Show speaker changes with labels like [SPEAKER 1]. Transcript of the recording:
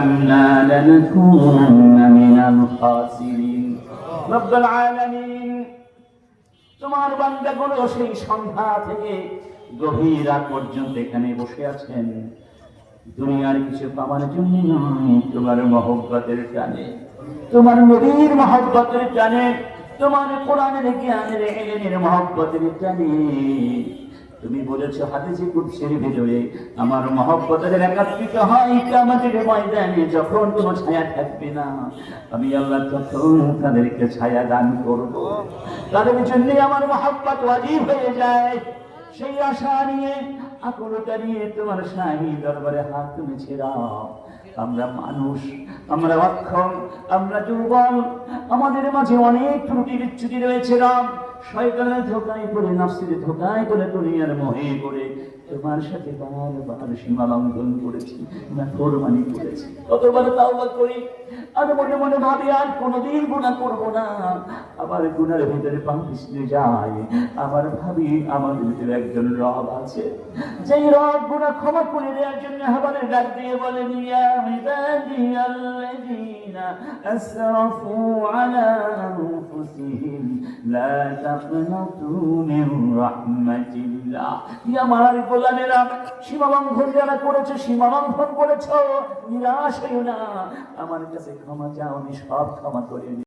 [SPEAKER 1] إنا لنكونن من الخاسرين رب العالمين তোমার বান্দাগুলো সেই সন্ধ্যা থেকে গভীর রাত পর্যন্ত এখানে বসে আছেন দুনিয়ার কিছু পাওয়ার জন্য নয়, তোমার মহব্বতের টানে, তোমার নবীর মহব্বতের টানে, তোমার কোরআনের জ্ঞানের ইলমের মহব্বতের টানে। তুমি বলেছো হাদিসে কুদসির ভিতরে, আমার মহব্বতের একাত্রিত হয় কিয়ামতের ময়দানে, যখন কোনো ছায়া থাকবে না, আমি আল্লাহ তখন তাদেরকে ছায়া দান করব। তাদের জন্য আমার মহব্বত ওয়াজিব হয়ে যায়। সেই আশা নিয়ে আকুলতা নিয়ে তোমার শাহী দরবারে হাত তুলেছি রব। আমরা মানুষ, আমরা অক্ষম, আমরা দুর্বল, আমাদের মাঝে অনেক ত্রুটি বিচ্যুতি রয়েছে রব। শয়তানের ধোঁকায় পড়ে, নফসের ধোঁকায় পড়ে, দুনিয়ার মোহে পড়ে তোমার সাথে বারবার সীমা লঙ্ঘন করেছি, নাফরমানি করেছি। কতবার তাওবা করি আর মনে মনে ভাবি আর কোনোদিন গুনাহ করব না। আবার গুনার ভিতরে পা পিছলে যায়, আবার ভাবি আমাদের ভিতরে একজন রব আছে, যেই রব গুনাহ ক্ষমা করে দেওয়ার জন্য হাবারে ডাক দিয়ে বলেন, ইয়া ইবাদিয়াল্লাযীনা আসরাফু আলা আনফুসিহিম লা তাকনাতু মির রাহমাতিল্লাহ। ইয়া আমার গোলামেরা, সীমা লঙ্ঘন যারা করেছে, সীমা লঙ্ঘন করেছো, নিরাশ হইও না, আমার কাছে ক্ষমা চাও, আমি সব ক্ষমা করে